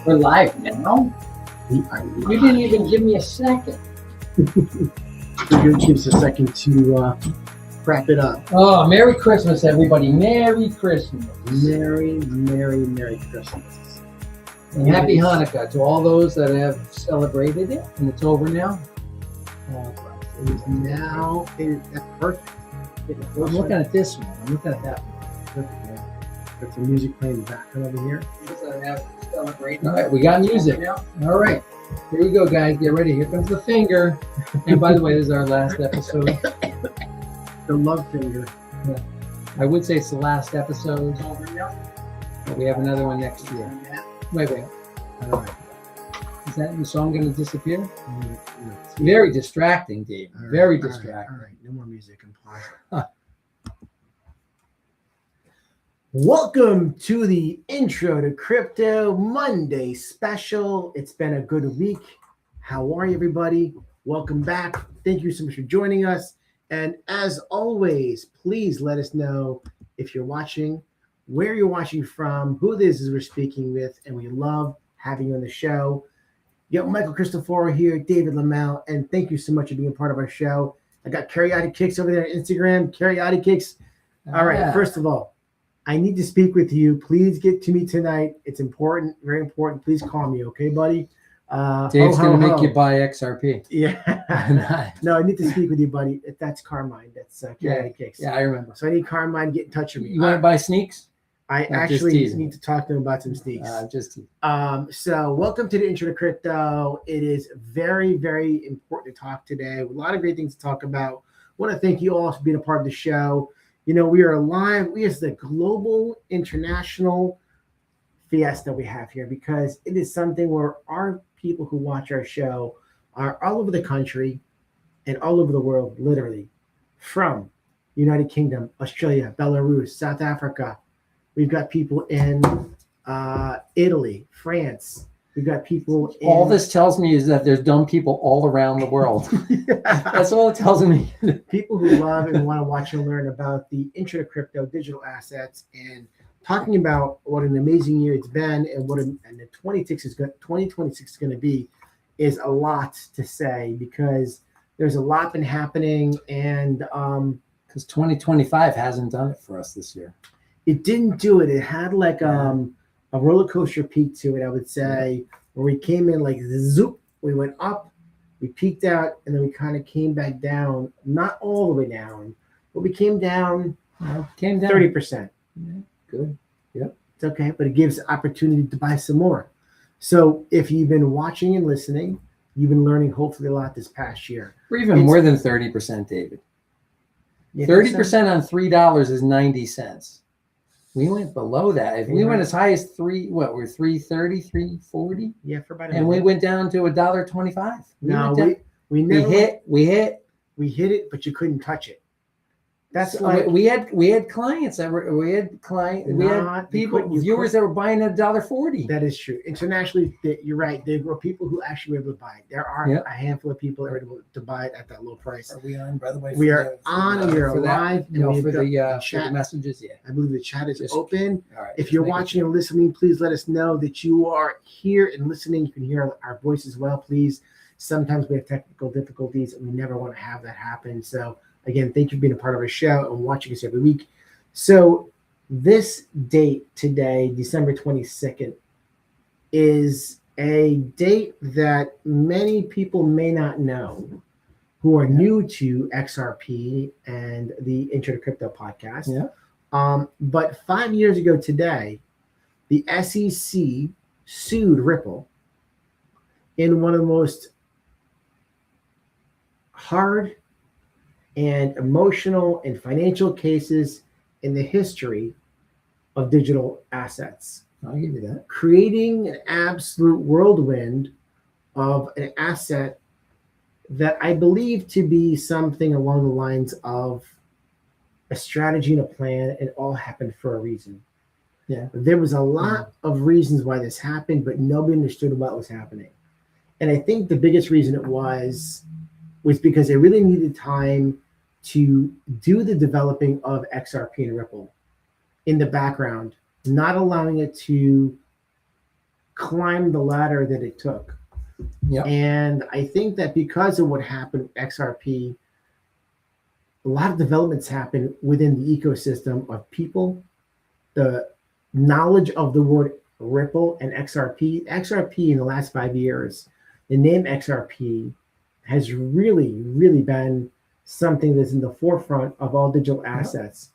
We're live now. We are You didn't even give me a second. Give us a second to wrap it up. Oh, Merry Christmas, everybody. Merry Christmas. Merry Christmas. And Happy Hanukkah to all those that have celebrated it. And it's over now. It is now. That's perfect. I'm looking at this one. I'm looking at that one. Perfect, yeah. Got some music playing in the background over here. All right, we got music. All right. Here we go, guys. Get ready. Here comes the finger. And by the way, this is our last episode. The love finger. Yeah. I would say it's the last episode. But we have another one next year. Wait. All right. Is that the song going to disappear? No. It's very distracting, Dave. All right, Very all distracting. All right. No more music. I'm pausing. Welcome to the Intro to Crypto Monday special. It's been a good week. How are you, everybody? Welcome back. Thank you so much for joining us. And as always, please let us know if you're watching, where you're watching from, who this is we're speaking with, and we love having you on the show. You got Michael Cristoforo here, David Lamel, and thank you so much for being a part of our show. I got Karyotic Kicks over there on Instagram, Karyotic Kicks. All right, First of all, I need to speak with you. Please get to me tonight. It's important, very important. Please call me, okay, buddy? Dave's going to make you buy XRP. Yeah. No, I need to speak with you, buddy. That's Carmine. That's Karyotic Kicks. Yeah, I remember. So I need Carmine to get in touch with me. You want to buy sneaks? I actually need to talk to him about some sneaks. So welcome to the Intro to Crypto. It is very, very important to talk today. A lot of great things to talk about. I want to thank you all for being a part of the show. You know, we are live. We is the global international fiesta we have here because it is something where our people who watch our show are all over the country and all over the world, literally, from United Kingdom, Australia, Belarus, South Africa. We've got people in Italy, France. We've got people in... All this tells me is that there's dumb people all around the world. That's all it tells me. People who love and want to watch and learn about the Intro to Crypto, digital assets, and talking about what an amazing year it's been and what the 2026 is going to be is a lot to say because there's a lot been happening and because 2025 hasn't done it for us this year. It didn't do it. It had like a roller coaster peak to it, I would say, where we came in like zoop, we went up, we peaked out, and then we kind of came back down, not all the way down, but we came down 30%. Yeah, good. Yep. It's okay, but it gives opportunity to buy some more. So if you've been watching and listening, you've been learning hopefully a lot this past year. Or even more than 30%, David. 30% on $3 is 90 cents. We went below that. If we went as high as we're 330, 340. Yeah, for about a and minute. we went down to $1.25. We hit it, but you couldn't touch it. That's so like we had clients that were viewers that were buying at $1.40. That is true. Internationally, you're right. There were people who actually were able to buy it. There are a handful of people that were able to buy it at that low price. Are we on, by the way? We are on. We are live. For the messages, yeah. I believe the chat is open. All right, if you're watching and listening, please let us know that you are here and listening. You can hear our voice as well, please. Sometimes we have technical difficulties, and we never want to have that happen. So again, thank you for being a part of our show and watching us every week. So this date today, December 22nd, is a date that many people may not know who are new to XRP and the Intro to Crypto podcast. Yeah. But 5 years ago today, the SEC sued Ripple in one of the most hard and emotional and financial cases in the history of digital assets. I'll give you that. Creating an absolute whirlwind of an asset that I believe to be something along the lines of a strategy and a plan. It all happened for a reason. Yeah. There was a lot of reasons why this happened, but nobody understood what was happening. And I think the biggest reason it was because they really needed time to do the developing of XRP and Ripple in the background, not allowing it to climb the ladder that it took. Yep. And I think that because of what happened with XRP, a lot of developments happen within the ecosystem of people, the knowledge of the word Ripple and XRP. XRP in the last 5 years, the name XRP has really, really been something that's in the forefront of all digital assets.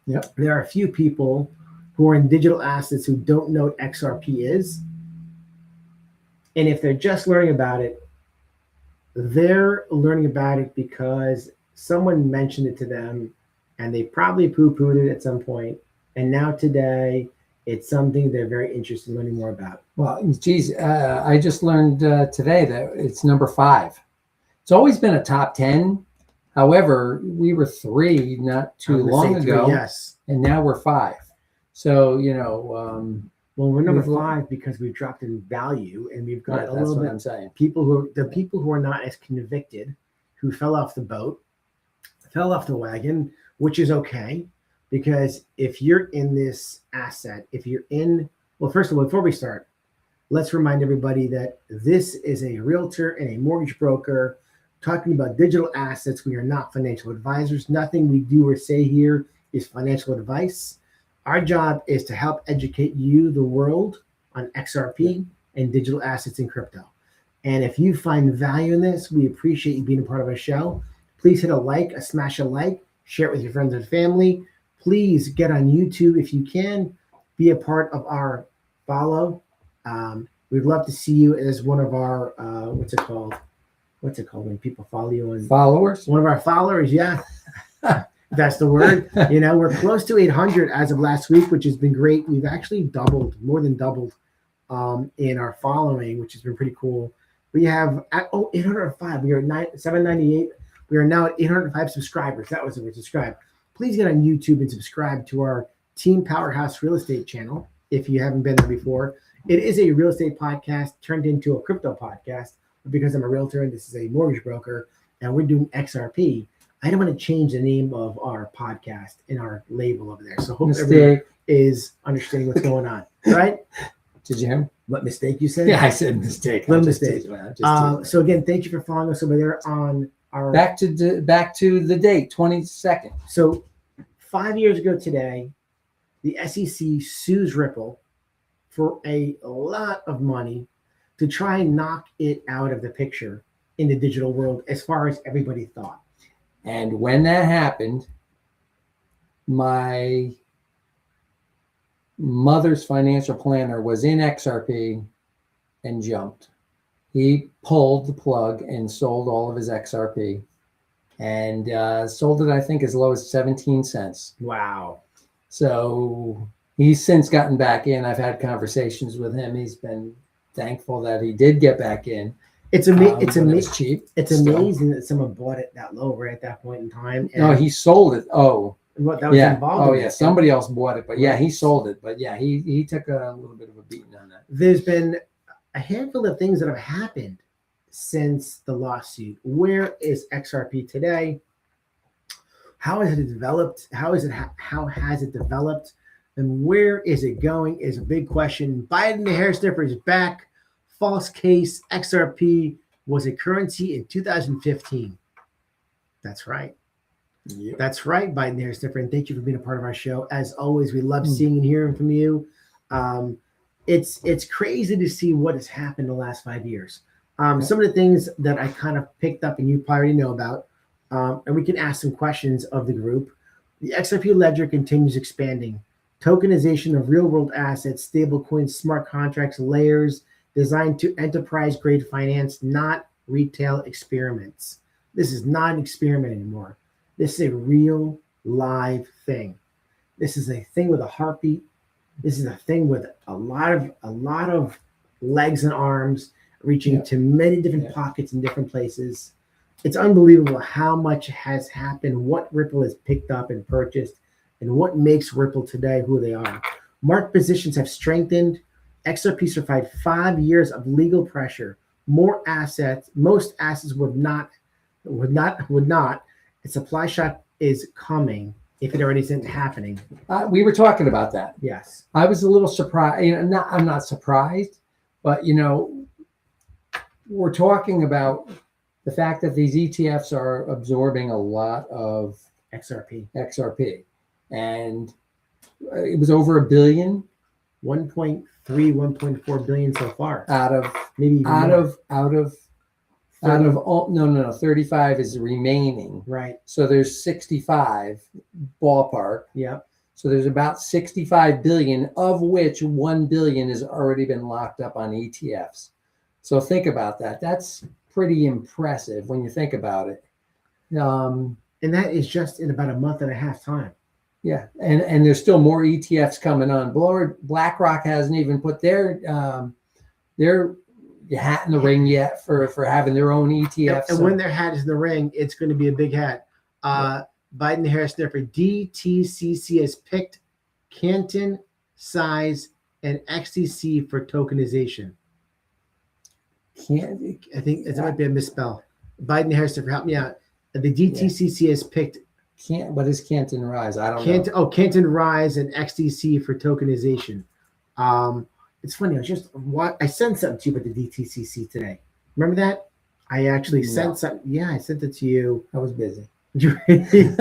Yep. There are a few people who are in digital assets who don't know what XRP is. And if they're just learning about it, they're learning about it because someone mentioned it to them and they probably poo-pooed it at some point. And now today, it's something they're very interested in learning more about. Well, geez, I just learned today that it's number 5. It's always been a top 10. However, we were 3 not too long ago, yes, and now we're 5. So, well, we're number 5 because we've dropped in value, and we've got a little bit. I'm saying. People who are not as convicted, who fell off the boat, fell off the wagon, which is okay, because if you're in this asset, well, first of all, before we start, let's remind everybody that this is a realtor and a mortgage broker talking about digital assets. We are not financial advisors. Nothing we do or say here is financial advice. Our job is to help educate you, the world, on XRP and digital assets and crypto. And if you find value in this, we appreciate you being a part of our show. Please hit smash a like, share it with your friends and family. Please get on YouTube if you can. Be a part of our follow. We'd love to see you as one of our, what's it called when people follow you? Followers? One of our followers, yeah. That's the word. We're close to 800 as of last week, which has been great. We've actually more than doubled in our following, which has been pretty cool. We have 805. We are 798. We are now at 805 subscribers. That was it. Subscribe. Please get on YouTube and subscribe to our Team Powerhouse Real Estate channel if you haven't been there before. It is a real estate podcast turned into a crypto podcast because I'm a realtor and this is a mortgage broker and we're doing XRP. I don't want to change the name of our podcast and our label over there. So hope everyone is understanding what's going on. Right? Did you hear? What mistake you said? Yeah, I said mistake. What mistake? So again, thank you for following us over there on our back to the date, 22nd. So 5 years ago today, the SEC sues Ripple for a lot of money to try and knock it out of the picture in the digital world as far as everybody thought. And when that happened, my mother's financial planner was in XRP and jumped. He pulled the plug and sold all of his XRP and sold it, I think, as low as 17 cents. Wow. So he's since gotten back in. I've had conversations with him. He's been thankful that he did get back in. It's amazing. It's cheap. It's amazing that someone bought it that low right at that point in time. And no, he sold it. Oh, what that was involved. Oh, yeah. Somebody else bought it, but yeah, he sold it. But yeah, he took a little bit of a beating on that. There's been a handful of things that have happened since the lawsuit. Where is XRP today? How has it developed? How has it developed? And where is it going is a big question. Biden the hair sniffer is back. False case. XRP was a currency in 2015. That's right. Yep. That's right, Biden the hair sniffer. And thank you for being a part of our show. As always, we love seeing and hearing from you. It's crazy to see what has happened in the last 5 years. Some of the things that I kind of picked up and you probably already know about, and we can ask some questions of the group. The XRP ledger continues expanding. Tokenization of real-world assets, stablecoins, smart contracts, layers designed to enterprise-grade finance, not retail experiments. This is not an experiment anymore. This is a real, live thing. This is a thing with a heartbeat. This is a thing with a lot of legs and arms reaching to many different pockets in different places. It's unbelievable how much has happened, what Ripple has picked up and purchased, and what makes Ripple today who they are. Market positions have strengthened. XRP survived 5 years of legal pressure. Most assets would not. A supply shock is coming if it already isn't happening. We were talking about that. Yes. I was a little surprised. I'm not surprised, But, we're talking about the fact that these ETFs are absorbing a lot of XRP. And it was over $1 billion. 1.3, 1.4 billion so far. Out of maybe even out more. of out of out of all, no, 35 is remaining. Right. So there's 65 ballpark. Yeah. So there's about 65 billion, of which 1 billion has already been locked up on ETFs. So think about that. That's pretty impressive when you think about it. And that is just in about a month and a half time. Yeah, and there's still more ETFs coming on. BlackRock hasn't even put their hat in the ring yet for having their own ETFs. And when their hat is in the ring, it's going to be a big hat. Biden Harris there for DTCC has picked Canton, size, and XTC for tokenization. I think it might be a misspell. Biden Harris there for help me out. The DTCC has picked. What is Canton Rise? I don't know. Oh, Canton Rise and XTC for tokenization. It's funny. I sent something to you about the DTCC today. Remember that? I actually sent something. Yeah, I sent it to you. I was busy. I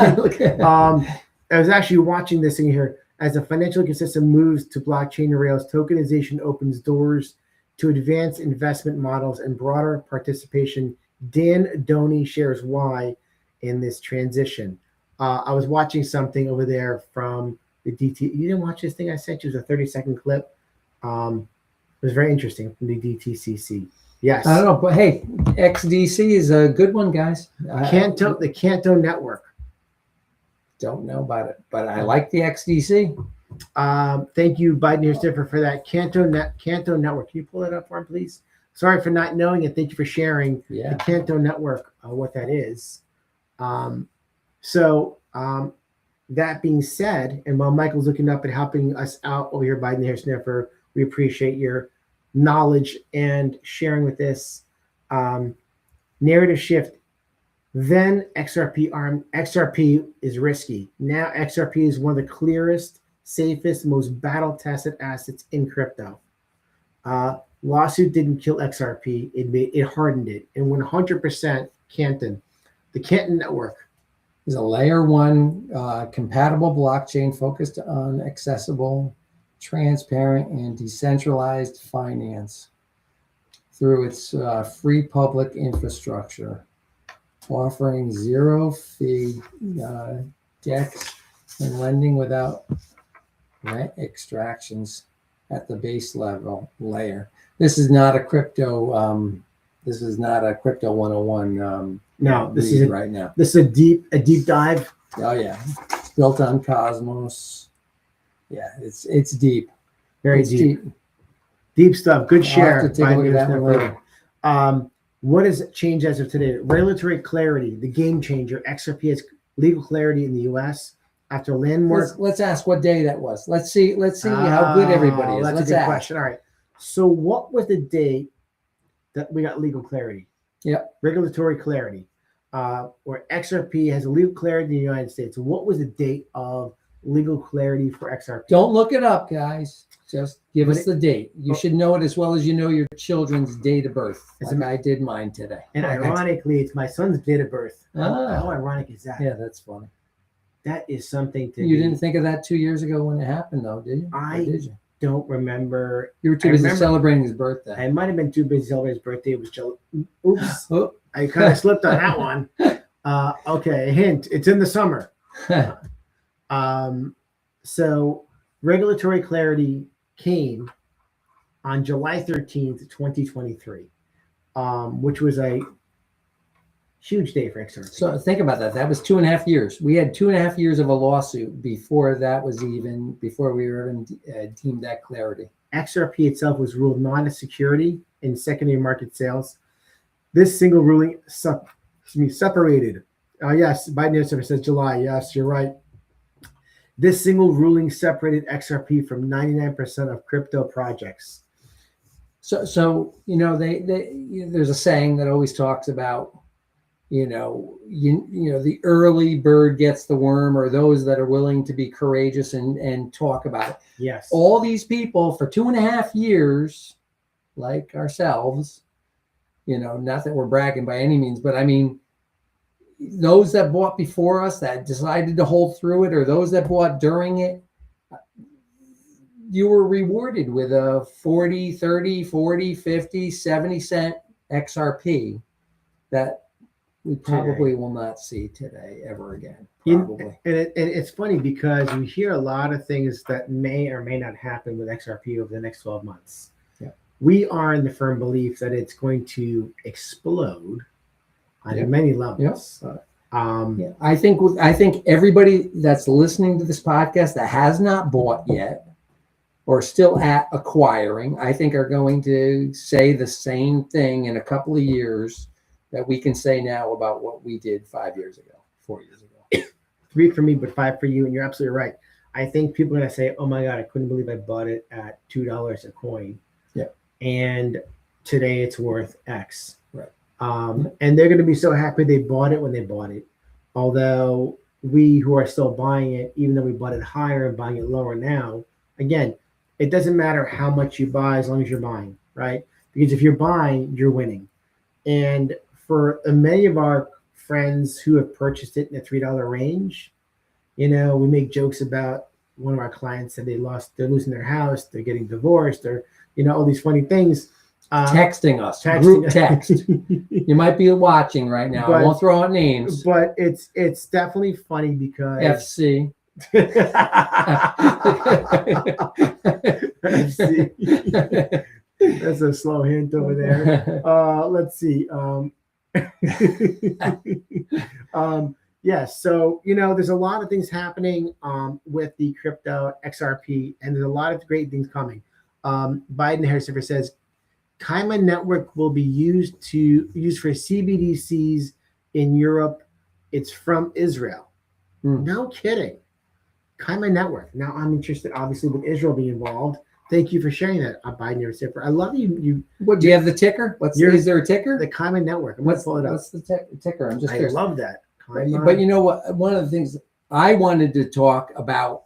was actually watching this thing here. As the financial ecosystem moves to blockchain rails, tokenization opens doors to advanced investment models and broader participation. Dan Doney shares why in this transition. I was watching something over there from the DT. You didn't watch this thing I sent you? It was a 30-second clip. It was very interesting from the DTCC. Yes. I don't know, but hey, XDC is a good one, guys. The Canto Network. Don't know about it, but I like the XDC. Thank you, Biden here, Stiffer, for that Canto Network. Can you pull that up for him, please? Sorry for not knowing it. Thank you for sharing the Canto Network, what that is. That being said, and while Michael's looking up and helping us out over here, Biden here, Sniffer, we appreciate your knowledge and sharing with this. Narrative shift. Then XRP is risky. Now XRP is one of the clearest, safest, most battle-tested assets in crypto. Lawsuit didn't kill XRP. It hardened it. And 100% Canton. The Canton Network is a layer 1 compatible blockchain focused on accessible, transparent, and decentralized finance through its free public infrastructure, offering zero fee DEX and lending without rent extractions at the base level layer. This is not a crypto. This is not a crypto 101. No, this is right now. This is a deep dive. Oh yeah, it's built on Cosmos. Yeah, it's deep. Very deep stuff. Good share. I'll have to take a look at that one later. What has changed as of today? Regulatory clarity, the game changer. XRP has legal clarity in the U.S. after landmark. Let's ask what day that was. Let's see how good everybody is. That's a good question. All right. So what was the date that we got legal clarity? Yep. Regulatory clarity. Or XRP has legal clarity in the United States. What was the date of legal clarity for XRP? Don't look it up, guys. Just give us the date. You should know it as well as you know your children's date of birth. Like I did mine today. And ironically, it's my son's date of birth. How ironic is that? Yeah, that's funny. That is something to. You didn't think of that 2 years ago when it happened, though, did you? Did you? Don't remember. You were too busy celebrating his birthday. I might have been too busy celebrating his birthday. It was oops. Oh. I kind of slipped on that one. Okay, a hint. It's in the summer. So regulatory clarity came on July 13th, 2023, which was a huge day for XRP. So think about that. That was 2.5 years. We had 2.5 years of a lawsuit before we were even deemed that clarity. XRP itself was ruled not a security in secondary market sales. This single ruling separated. Yes, Biden says July. Yes, you're right. This single ruling separated XRP from 99% of crypto projects. So there's a saying that always talks about, the early bird gets the worm, or those that are willing to be courageous and talk about it. Yes. All these people for 2.5 years like ourselves, not that we're bragging by any means, but I mean, those that bought before us that decided to hold through it, or those that bought during it, you were rewarded with a 40, 30, 40, 50, 70 cent XRP that we probably will not see today ever again. Probably. And it's funny because we hear a lot of things that may or may not happen with XRP over the next 12 months. Yeah. We are in the firm belief that it's going to explode on many levels. I think everybody that's listening to this podcast that has not bought yet or still at acquiring, I think are going to say the same thing in a couple of years that we can say now about what we did 5 years ago, 4 years ago. 3 for me, but 5 for you. And you're absolutely right. I think people are going to say, oh my God, I couldn't believe I bought it at $2 a coin. Yeah. And today it's worth X. Right. And they're going to be so happy they bought it when they bought it. Although we who are still buying it, even though we bought it higher and buying it lower now, again, it doesn't matter how much you buy as long as you're buying, right? Because if you're buying, you're winning. And for many of our friends who have purchased it in the $3 range, we make jokes about one of our clients said they're losing their house, they're getting divorced, or all these funny things. Texting us, group text. You might be watching right now. I won't throw out names, but it's definitely funny because FC. FC. That's a slow hint over there. Let's see. So there's a lot of things happening with the crypto XRP, and there's a lot of great things coming. Biden Harris says Kaima network will be used for CBDCs in Europe. It's from Israel. No kidding. Kaima network. Now I'm interested, obviously, with Israel being involved. Thank you for sharing that, Biden Harris. I love you. What do you have the ticker? Is there a ticker? The Kaima network. I'm gonna pull it up. What's the ticker? I'm just. I love that. Kaima. But you know what? One of the things I wanted to talk about.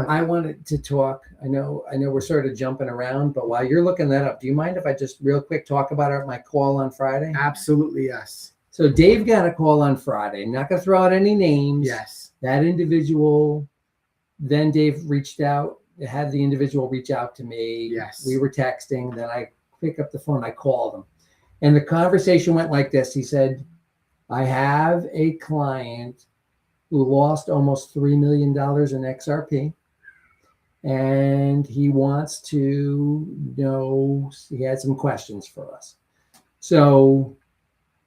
I wanted to talk. I know we're sort of jumping around, but while you're looking that up, do you mind if I just real quick talk about my call on Friday? Absolutely, yes. So Dave got a call on Friday. I'm not going to throw out any names. Yes. That individual. Then Dave reached out. Had the individual reach out to me. Yes. We were texting. Then I pick up the phone. I called him, and the conversation went like this. He said, "I have a client who lost almost $3 million in XRP. And he wants to know," he had some questions for us. So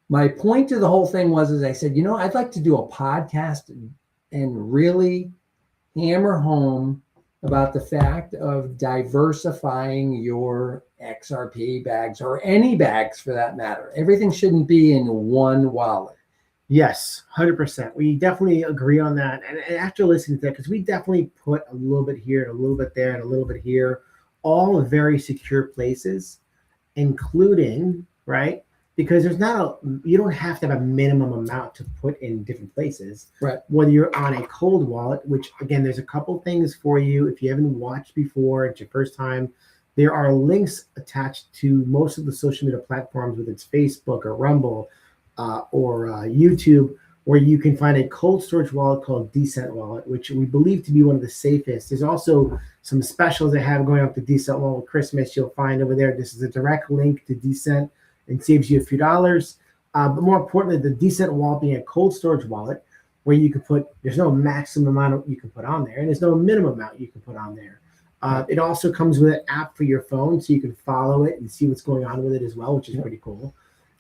my point to the whole thing was I said, I'd like to do a podcast and really hammer home about the fact of diversifying your XRP bags, or any bags for that matter. Everything shouldn't be in one wallet. Yes, 100%. We definitely agree on that. And after listening to that, because we definitely put a little bit here and a little bit there and a little bit here, all very secure places, including, right? Because you don't have to have a minimum amount to put in different places. Right. Whether you're on a cold wallet, which again, there's a couple things for you. If you haven't watched before, it's your first time, there are links attached to most of the social media platforms, whether it's Facebook or Rumble, or YouTube, where you can find a cold storage wallet called Decent Wallet, which we believe to be one of the safest. There's also some specials they have going up to Decent Wallet Christmas. You'll find over there. This is a direct link to Decent and saves you a few dollars. But more importantly, the Decent Wallet being a cold storage wallet where you can there's no maximum amount you can put on there, and there's no minimum amount you can put on there. It also comes with an app for your phone, so you can follow it and see what's going on with it as well, which is pretty cool.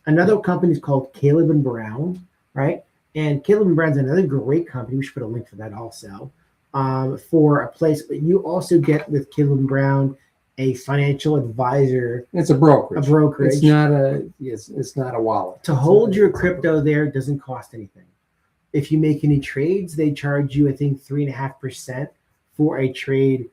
Another company is called Caleb and Brown, right? And Caleb and Brown's another great company. We should put a link for that also, for a place. But you also get with Caleb and Brown a financial advisor. It's a brokerage. It's not a wallet. To hold your crypto there doesn't cost anything. If you make any trades, they charge you, I think, 3.5% for a trade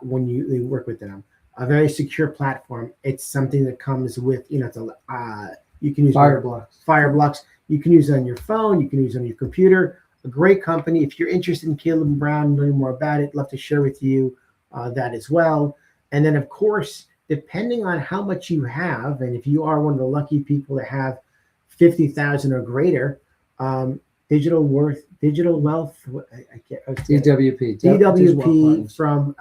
when you work with them. A very secure platform. It's something that comes with, you can use Fireblocks. You can use it on your phone. You can use it on your computer. A great company. If you're interested in Caleb and Brown, learning more about it, love to share with you that as well. And then, of course, depending on how much you have, and if you are one of the lucky people that have 50,000 or greater, digital wealth, DWP, DWP from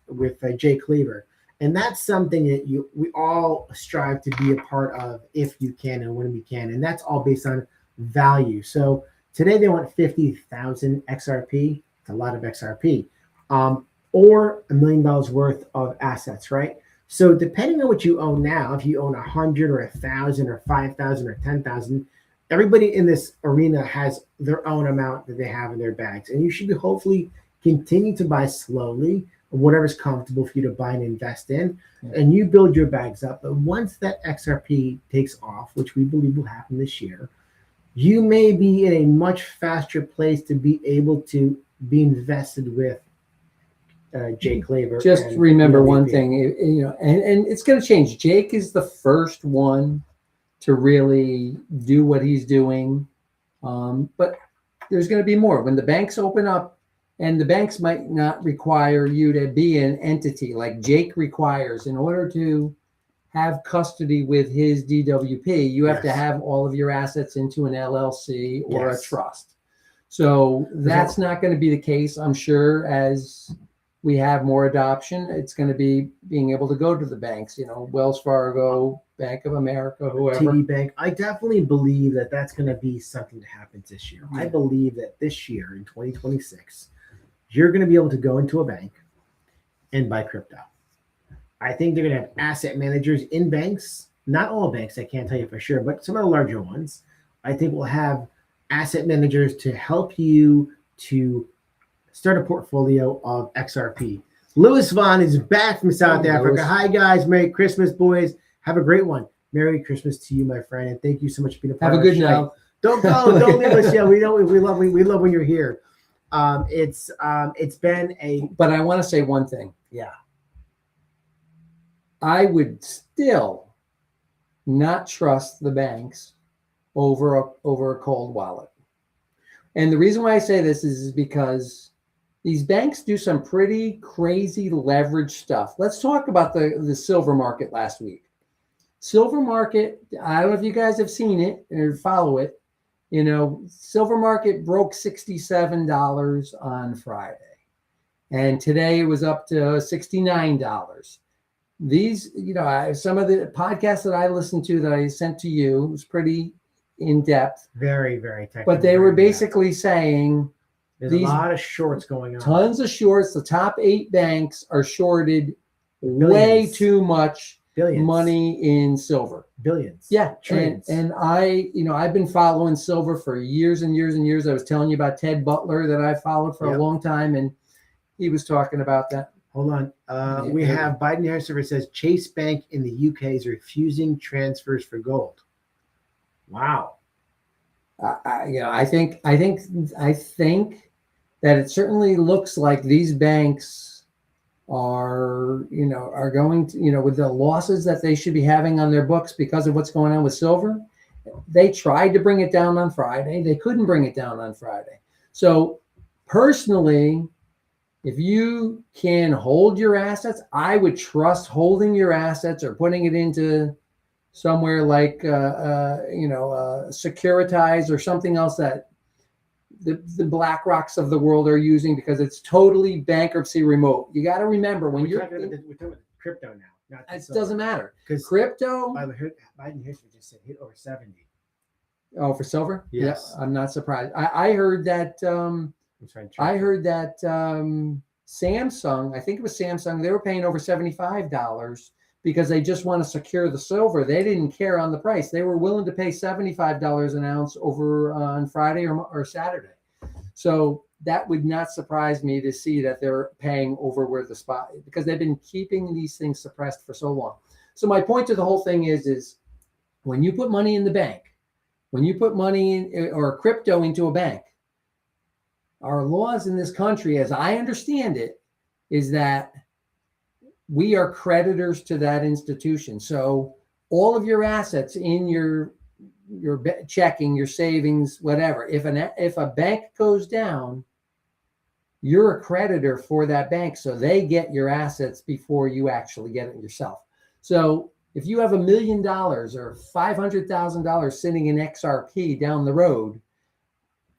with Jay Cleaver. And that's something that we all strive to be a part of if you can and when we can. And that's all based on value. So today they want 50,000 XRP. It's a lot of XRP. Or $1 million worth of assets, right? So depending on what you own now, if you own 100 or 1,000 or 5,000 or 10,000, everybody in this arena has their own amount that they have in their bags. And you should be hopefully continue to buy slowly, whatever's comfortable for you to buy and invest in, and you build your bags up. But once that XRP takes off, which we believe will happen this year, you may be in a much faster place to be able to be invested with Jay Cleaver. Just remember one thing, and it's going to change. Jake is the first one to really do what he's doing, but there's going to be more. When the banks open up, and the banks might not require you to be an entity like Jake requires in order to have custody with his DWP. You have to have all of your assets into an LLC or a trust. So that's not going to be the case, I'm sure, as we have more adoption. It's going to be being able to go to the banks, Wells Fargo, Bank of America, whoever. TD Bank. I definitely believe that that's going to be something that happens this year. I believe that this year in 2026, you're going to be able to go into a bank and buy crypto. I think they're going to have asset managers in banks. Not all banks, I can't tell you for sure, but some of the larger ones. I think will have asset managers to help you to start a portfolio of XRP. Lewis Vaughn is back from South Africa. Lewis. Hi, guys. Merry Christmas, boys. Have a great one. Merry Christmas to you, my friend, and thank you so much for being a part of the show. Have a good night. Don't go. Don't leave us. Yeah, we love when you're here. It's been a. But I want to say one thing. Yeah. I would still not trust the banks over a cold wallet. And the reason why I say this is because these banks do some pretty crazy leverage stuff. Let's talk about the silver market last week. Silver market, I don't know if you guys have seen it or follow it. Silver market broke $67 on Friday. And today it was up to $69. These, some of the podcasts that I listened to that I sent to you was pretty in depth. Very, very technical. But they were basically saying there's a lot of shorts going on. Tons of shorts. The top 8 banks are shorted way too much money in silver. Billions. Yeah. And I've been following silver for years and years and years. I was telling you about Ted Butler that I followed for a long time, and he was talking about that. Hold on. We have Biden Harris server says Chase Bank in the UK is refusing transfers for gold. Wow. I think that it certainly looks like these banks are going to, with the losses that they should be having on their books because of what's going on with silver. They tried to bring it down on Friday. They couldn't bring it down on Friday. So personally, if you can hold your assets, I would trust holding your assets or putting it into somewhere like, Securitize or something else that the BlackRocks of the world are using, because it's totally bankruptcy remote. You got to remember when we're talking about crypto now. It doesn't matter because crypto. Biden history just said hit over 70. Oh, for silver? Yes. Yeah, I'm not surprised. I heard that. Samsung. I think it was Samsung. They were paying over $75 because they just want to secure the silver. They didn't care on the price. They were willing to pay $75 an ounce over on Friday or Saturday. So that would not surprise me to see that they're paying over where the spot, because they've been keeping these things suppressed for so long. So my point to the whole thing is when you put money in the bank, when you put money in or crypto into a bank, our laws in this country, as I understand it, is that we are creditors to that institution. So all of your assets in your checking, your savings, whatever, if a bank goes down, you're a creditor for that bank. So they get your assets before you actually get it yourself. So if you have $1 million or $500,000 sitting in XRP down the road,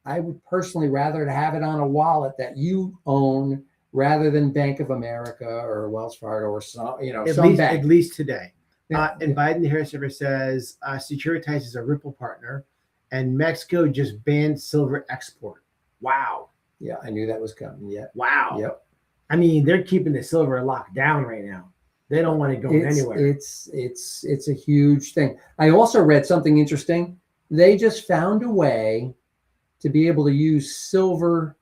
I would personally rather have it on a wallet that you own rather than Bank of America or Wells Fargo or some, some bank. At least today. Yeah. And Biden Harris River says Securitize is a Ripple partner, and Mexico just banned silver export. Wow. Yeah, I knew that was coming. Yeah. Wow. Yep. I mean, they're keeping the silver locked down right now. They don't want it going anywhere. It's a huge thing. I also read something interesting. They just found a way to be able to use silver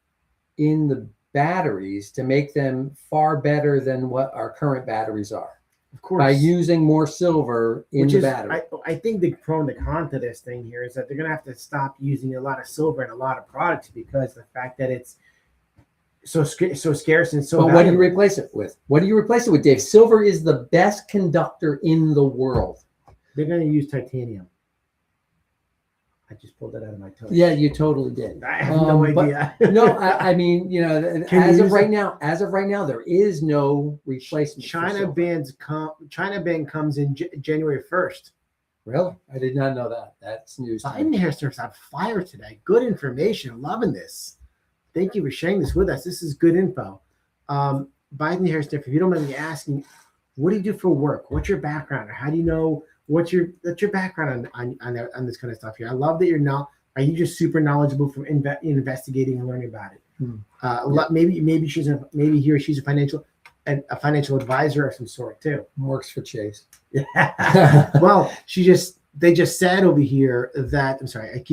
in the batteries to make them far better than what our current batteries are. Of course. By using more silver in the battery. I think the pro and the con to this thing here is that they're going to have to stop using a lot of silver in a lot of products because of the fact that it's so scarce and so valuable. What do you replace it with? What do you replace it with, Dave? Silver is the best conductor in the world. They're going to use titanium. I just pulled that out of my toe. Yeah, you totally did. I have no idea. No, I mean, as of right now, there is no replacement. China ban comes in January 1st. Really? I did not know that. That's news. Biden Harris is on fire today. Good information. Loving this. Thank you for sharing this with us. This is good info. Biden Harris, if you don't mind me asking, what do you do for work? What's your background? Or how do you know? What's your background on this kind of stuff here? I love that you're not. Are you just super knowledgeable from investigating and learning about it? Maybe he or she's a financial advisor of some sort too. Works for Chase. Yeah. Well, they just said over here that I'm sorry.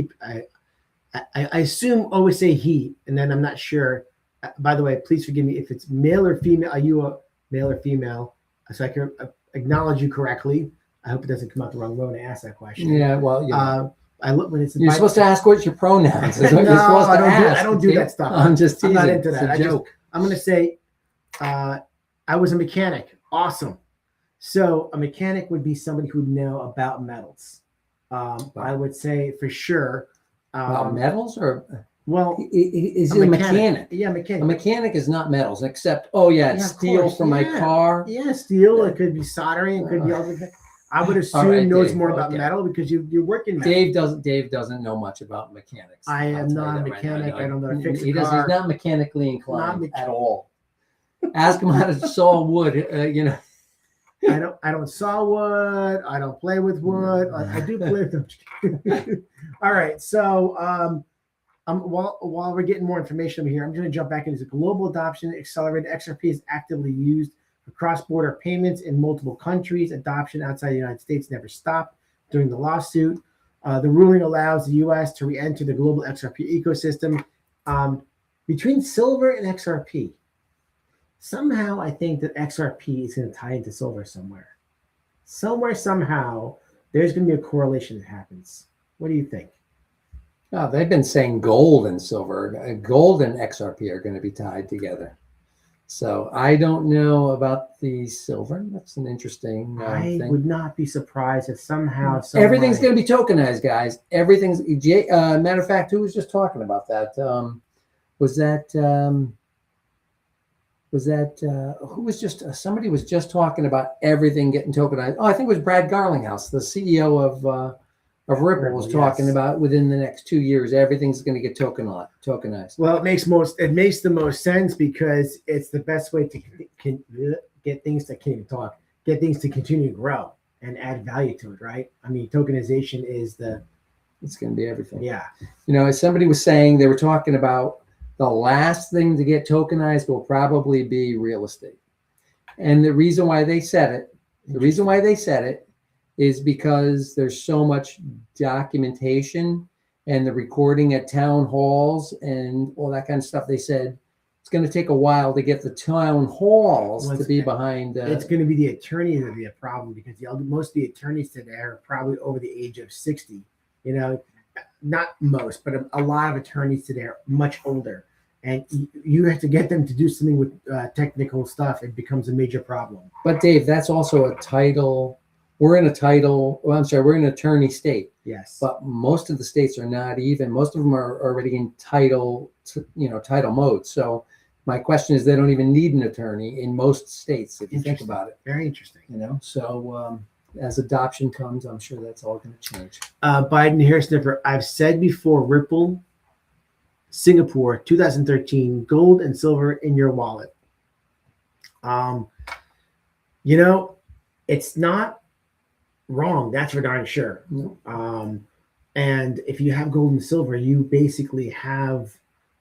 I assume always say he, and then I'm not sure. By the way, please forgive me if it's male or female. Are you a male or female? So I can acknowledge you correctly. I hope it doesn't come out the wrong way when I ask that question. Yeah, well, I look when it's. You're supposed to ask what's your pronouns. No, I don't do that stuff. I'm just teasing. I'm not into that. It's a joke. I'm going to say, I was a mechanic. Awesome. So a mechanic would be somebody who would know about metals. I would say for sure. About metals or? Well, is it a mechanic? Yeah, mechanic. A mechanic is not metals, except it's steel for my car. Yeah, steel. It could be soldering. It could be other things. I would assume knows more about metal because you're working. Dave doesn't know much about mechanics. I am not a mechanic. I don't know how to fix a car. He's not mechanically inclined at all. Ask him how to saw wood. I don't saw wood. I don't play with wood. I do play with them. All right. So while we're getting more information over here, I'm going to jump back into the global adoption accelerated. XRP is actively used for cross-border payments in multiple countries. Adoption outside the United States never stopped during the lawsuit. The ruling allows the U.S. to re-enter the global XRP ecosystem. Between silver and XRP, somehow I think that XRP is going to tie into silver somewhere. Somehow, there's going to be a correlation that happens. What do you think? Oh, they've been saying gold and silver, gold and XRP are going to be tied together. So I don't know about the silver. That's an interesting thing. I would not be surprised if somehow everything's going to be tokenized, guys. Everything's matter of fact, who was just talking about that? Who was just somebody was just talking about everything getting tokenized. Oh, I think it was Brad Garlinghouse, the CEO of Ripple, was talking about within the next 2 years, everything's going to get tokenized. Well, it makes the most sense because it's the best way to get things to continue to grow and add value to it, right? I mean, tokenization is it's going to be everything. Yeah. As somebody was saying, they were talking about the last thing to get tokenized will probably be real estate. And the reason why they said it is because there's so much documentation and the recording at town halls and all that kind of stuff. They said it's going to take a while to get the town halls to be behind. It's going to be the attorneys that will be a problem because most of the attorneys today are probably over the age of 60. Not most, but a lot of attorneys today are much older. And you have to get them to do something with technical stuff. It becomes a major problem. But Dave, that's also a title. We're in an attorney state. Yes. But most of the states are not even. Most of them are already in title mode. So My question is, they don't even need an attorney in most states, if you think Interesting. about it. Very interesting. So as adoption comes, I'm sure that's all going to change. Biden hair sniffer. I've said before, Ripple, Singapore, 2013, gold and silver in your wallet. It's not wrong. That's for darn sure. No. And if you have gold and silver, you basically have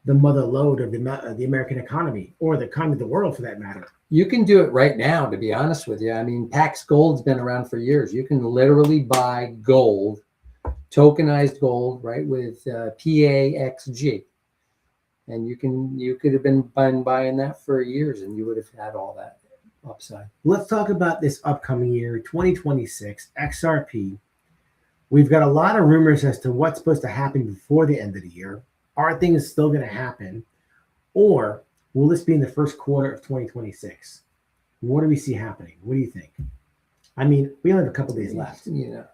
the mother lode of the American economy, or the economy of the world for that matter. You can do it right now, to be honest with you. I mean, Pax Gold's been around for years. You can literally buy gold, tokenized gold, right, with PAXG. And you could have been buying that for years, and you would have had all that upside. Let's talk about this upcoming year, 2026, XRP. We've got a lot of rumors as to what's supposed to happen before the end of the year. Are things still going to happen? Or will this be in the first quarter of 2026? What do we see happening? What do you think? I mean, we only have a couple days left, and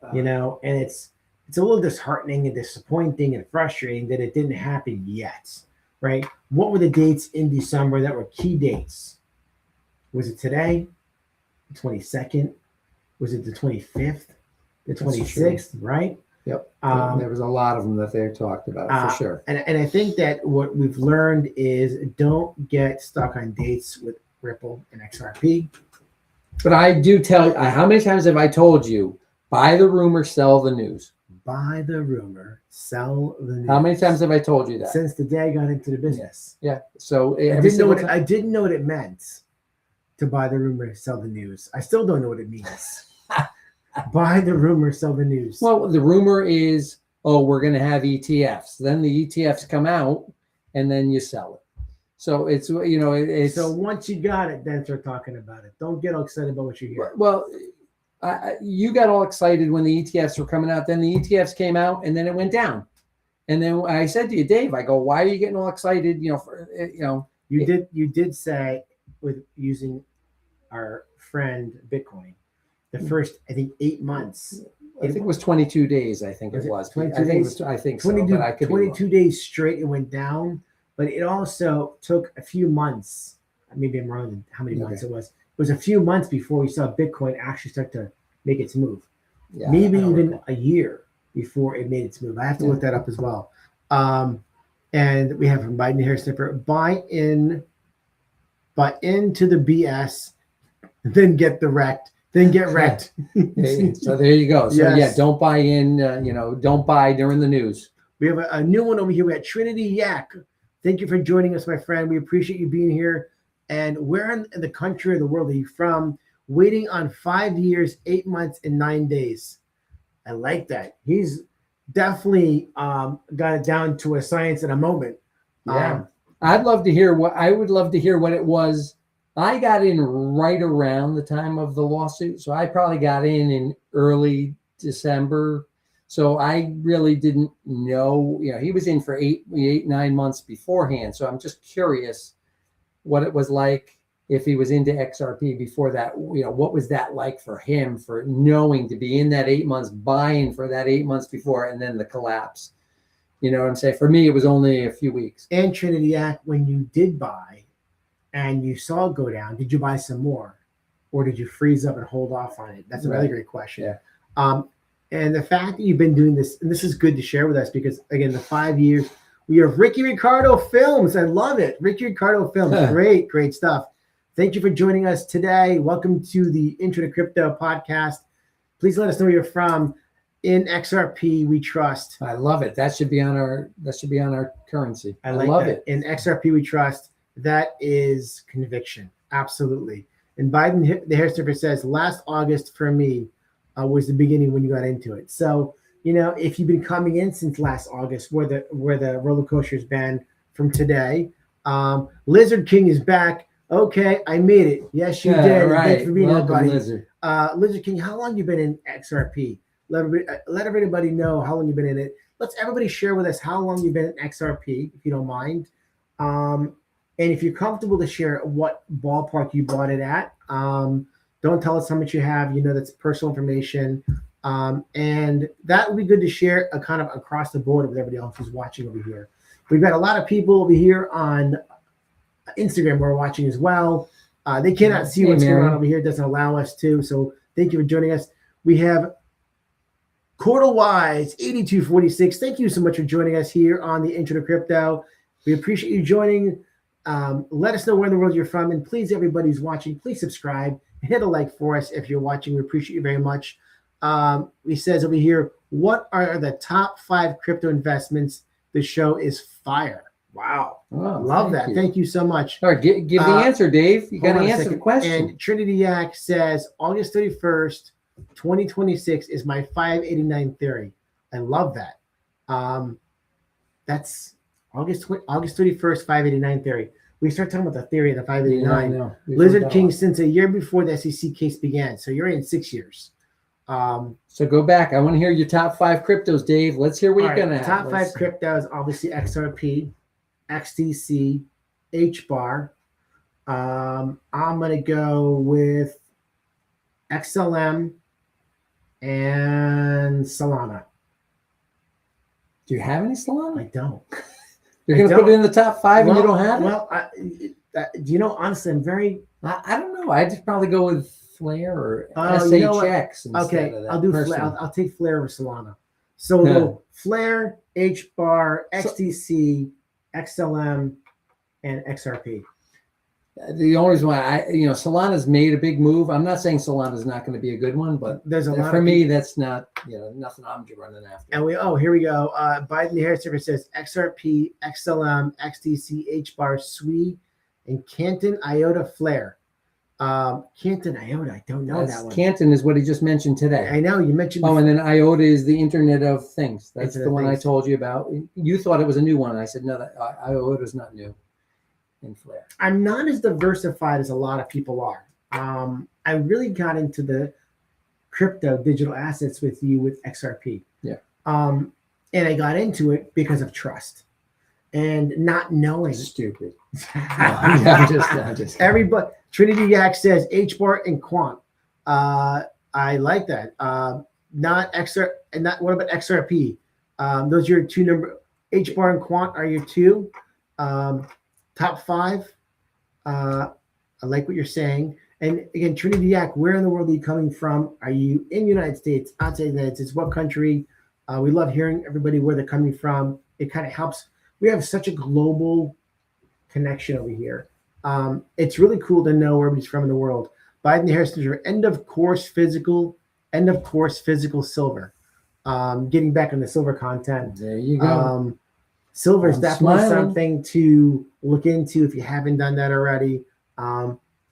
it's a little disheartening and disappointing and frustrating that it didn't happen yet, right? What were the dates in December that were key dates? Was it today, the 22nd? Was it the 25th, the 26th, right? Yep. There was a lot of them that they talked about, for sure. And I think that what we've learned is don't get stuck on dates with Ripple and XRP. But I do tell you, how many times have I told you, buy the rumor, sell the news? Buy the rumor, sell the news. How many times have I told you that? Since the day I got into the business. Yeah. So I didn't know what it meant to buy the rumor, sell the news. I still don't know what it means. Buy the rumor, sell the news. Well, the rumor is, we're going to have ETFs. Then the ETFs come out, and then you sell it. So it's So once you got it, then start talking about it. Don't get all excited about what you hear. Well, you got all excited when the ETFs were coming out. Then the ETFs came out, and then it went down. And then I said to you, Dave, I go, why are you getting all excited? You did say, with using our friend Bitcoin, the first, I think, 8 months. I think it was 22 days. I think it was. 22 days? I think 22, so, but I could 22 days straight, it went down. But it also took a few months. Maybe I'm wrong in how many months it was. It was a few months before we saw Bitcoin actually start to make its move. Yeah, maybe even a year before it made its move. I have to look that up as well. And we have from Biden hair sniffer, buy into the BS, then get wrecked. Then get wrecked. So there you go. So yes. Don't buy in. Don't buy during the news. We have a new one over here. We got Trinity Yak. Thank you for joining us, my friend. We appreciate you being here. And where in the country or the world are you from? Waiting on 5 years, 8 months, and 9 days. I like that. He's definitely got it down to a science in a moment. Yeah. I would love to hear what it was. I got in right around the time of the lawsuit. So I probably got in early December. So I really didn't know, he was in for 9 months beforehand. So I'm just curious what it was like if he was into XRP before that. What was that like for him, for knowing to be in that 8 months, buying for that 8 months before, and then the collapse? You know what I'm saying? For me, it was only a few weeks. And Trinity Act, when you did buy and you saw it go down, did you buy some more? Or did you freeze up and hold off on it? That's a really great question. Yeah. And the fact that you've been doing this, and this is good to share with us because, again, the 5 years, we have Ricky Ricardo Films. I love it. Ricky Ricardo Films. Great stuff. Thank you for joining us today. Welcome to the Intro to Crypto podcast. Please let us know where you're from. In XRP, we trust. I love it. That should be on our currency. I love it. In XRP, we trust. That is conviction. Absolutely. And Biden, the hair sniffer, says, last August for me was the beginning when you got into it. So, if you've been coming in since last August, where the roller coaster's been from today, Lizard King is back. Okay, I made it. Yes, you did. Right. Thanks for being here, buddy. Lizard. Lizard King, how long you been in XRP? Let everybody know how long you've been in it. Let's everybody share with us how long you've been in XRP, if you don't mind. And if you're comfortable to share what ballpark you bought it at, don't tell us how much you have. That's personal information. And that would be good to share kind of across the board with everybody else who's watching over here. We've got a lot of people over here on Instagram we're watching as well. They cannot see what's going on over here. It doesn't allow us to. So thank you for joining us. We have Cordell Wise, 8246. Thank you so much for joining us here on the Intro to Crypto. We appreciate you joining. Let us know where in the world you're from. And please, everybody who's watching, please subscribe. Hit a like for us if you're watching. We appreciate you very much. He says over here, what are the top 5 crypto investments? The show is fire. Wow. Oh, love that. Thank you so much. All right, give the answer, Dave. You got to answer the question. And Trinity Yak says, August 31st, 2026 is my 589 theory. I love that. That's August 31st, 589 theory. We start talking about the theory of the 589. Yeah, Lizard King since a year before the SEC case began. So you're in 6 years. So go back. I want to hear your top 5 cryptos, Dave. Let's hear what you're going to have. Top 5 cryptos, obviously XRP, XTC, HBAR. I'm going to go with XLM and Solana. Do you have any Solana? I don't. You're going to put it in the top 5 and you don't have it? Well, you know, honestly, I'm very... I don't know. I'd just probably go with Flare or SHX instead of that. I'll do Flare. I'll take Flare over Solana. So we'll go Flare, HBAR, XTC, XLM, and XRP. The only reason why Solana's made a big move. I'm not saying Solana's not going to be a good one, but there's a lot for me, that's not nothing I'm running after. And here we go. Biden the Harris Server says XRP, XLM, XTC, HBAR, SWE, and Canton, IOTA, Flare. Canton, IOTA, I don't know that one. Canton is what he just mentioned today. I know you mentioned. Oh, and then IOTA is the Internet of Things. That's the one I told you about. You thought it was a new one. I said no, that IOTA is not new. In Flare. I'm not as diversified as a lot of people are. I really got into the crypto digital assets with XRP. Yeah. And I got into it because of trust and not knowing. Stupid. I'm just everybody. Trinity Yak says HBAR and Quant. I like that. Not XR and not. What about XRP? Those are your 2 number. HBAR and Quant are your 2. Top 5. I like what you're saying. And again, Trinity Yak, where in the world are you coming from? Are you in the United States, outside the United States? What country? We love hearing everybody where they're coming from. It kind of helps. We have such a global connection over here. It's really cool to know where everybody's from in the world. Biden the Harris end of course physical silver. Getting back on the silver content. There you go. Silver is definitely something to look into if you haven't done that already.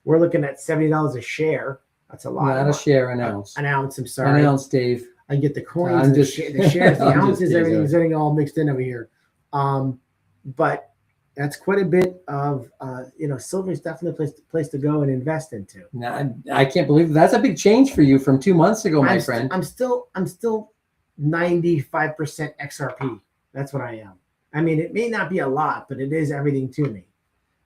We're looking at $70 a share. That's a lot. Not a share, an ounce. An ounce, I'm sorry. An ounce, Dave. I get the coins, the shares, the ounces, everything's getting all mixed in over here. But that's quite a bit of, silver is definitely a place to go and invest into. Now, I can't believe that's a big change for you from 2 months ago, my friend. I'm still 95% XRP. That's what I am. I mean, it may not be a lot, but it is everything to me.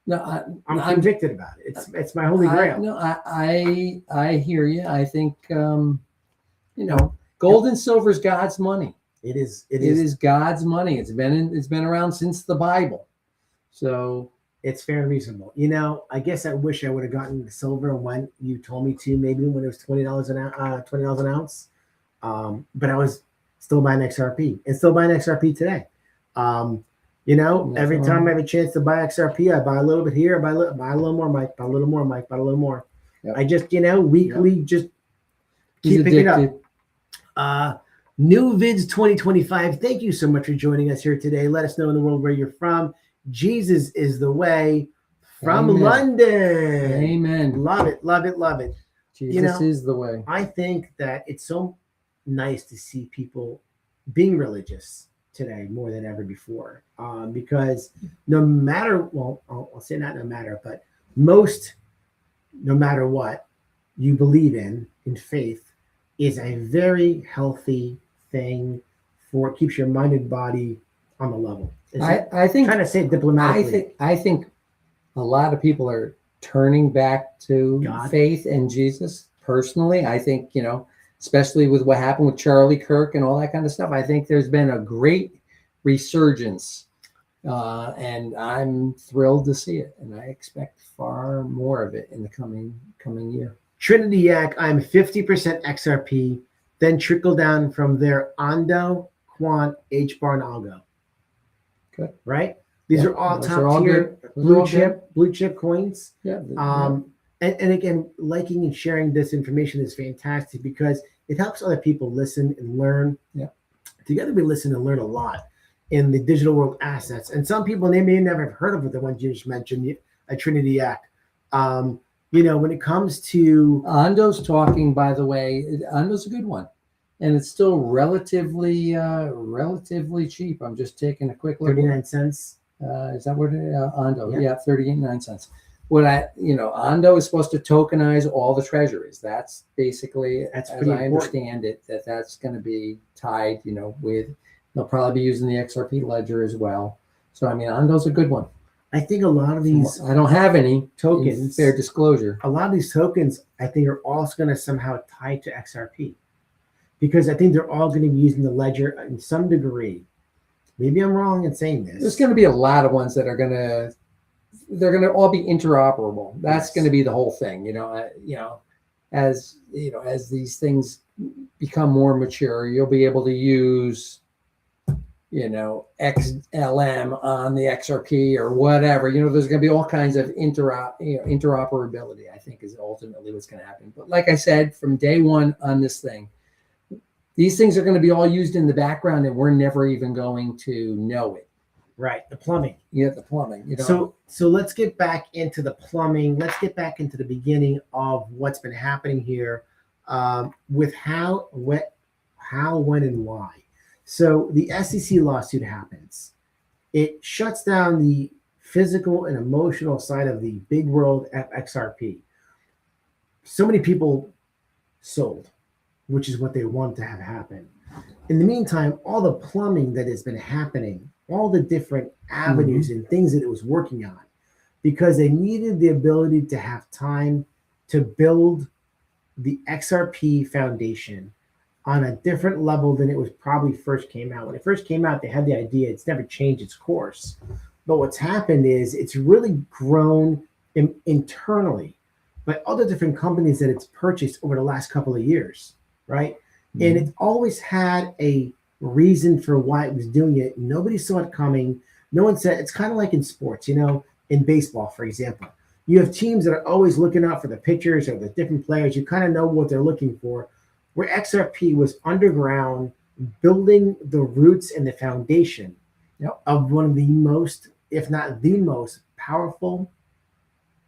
No, I'm convicted about it. It's my holy grail. I hear you. I think gold and silver is God's money. It is God's money. It's been around since the Bible. So it's fair and reasonable. I guess I wish I would have gotten the silver when you told me to, maybe when it was $20 an ounce. But I was still buying XRP and still buying XRP today. Every time I have a chance to buy XRP, I buy a little bit here, buy a little more, Mike, buy a little more, Mike, buy a little more. Yep. I just, weekly just keep picking up. New Vids 2025. Thank you so much for joining us here today. Let us know in the world where you're from. Jesus is the way from London. Amen. Love it, love it, love it. Jesus is the way. I think that it's so nice to see people being religious today more than ever before, because no matter, I'll say not no matter, but no matter what you believe in faith is a very healthy thing for it keeps your mind and body on the level. I think, trying to say it diplomatically. I think a lot of people are turning back to God, faith and Jesus. Personally, I think, especially with what happened with Charlie Kirk and all that kind of stuff, I think there's been a great resurgence And I'm thrilled to see it, and I expect far more of it in the coming year. Trinity Yak, I'm 50% XRP, then trickle down from there Ondo, Quant, HBAR, and Algo. Good. Right? These are all those top are all tier good. Those are all blue chip coins. Yeah. And again, liking and sharing this information is fantastic because it helps other people listen and learn. Yeah. Together we listen and learn a lot in the digital world assets. And some people, they may never have heard of the ones you just mentioned, a Trinity Yak. When it comes to Ondo's talking, by the way, Ondo's a good one. And it's still relatively cheap. I'm just taking a quick look. 39 cents. Is that what it is? Ondo? Yeah, 39 cents. Ondo is supposed to tokenize all the treasuries. That's basically, as I understand it, that's going to be tied, with, they'll probably be using the XRP ledger as well. So, Ondo's a good one. I think a lot of these, I don't have any tokens, fair disclosure. A lot of these tokens, I think, are also going to somehow tie to XRP because I think they're all going to be using the ledger in some degree. Maybe I'm wrong in saying this. There's going to be a lot of ones that are going to, they're going to all be interoperable. That's going to be the whole thing, as these things become more mature, you'll be able to use, XLM on the XRP or whatever. There's going to be all kinds of interoperability, I think, is ultimately what's going to happen. But like I said, from day one on this thing, these things are going to be all used in the background and we're never even going to know it. Right. The plumbing. Yeah, the plumbing. So let's get back into the plumbing. Let's get back into the beginning of what's been happening here with how, when, and why. So the SEC lawsuit happens. It shuts down the physical and emotional side of the big world of XRP. So many people sold, which is what they want to have happen. In the meantime, all the plumbing that has been happening, all the different avenues and things that it was working on, because they needed the ability to have time to build the XRP foundation on a different level than it was probably first came out. When it first came out, they had the idea. It's never changed its course. But what's happened is it's really grown internally by other different companies that it's purchased over the last couple of years, right? And it always had a reason for why it was doing it. Nobody saw it coming. No one said, it's kind of like in sports, in baseball, for example. You have teams that are always looking out for the pitchers or the different players. You kind of know what they're looking for. Where XRP was underground, building the roots and the foundation of one of the most, if not the most powerful,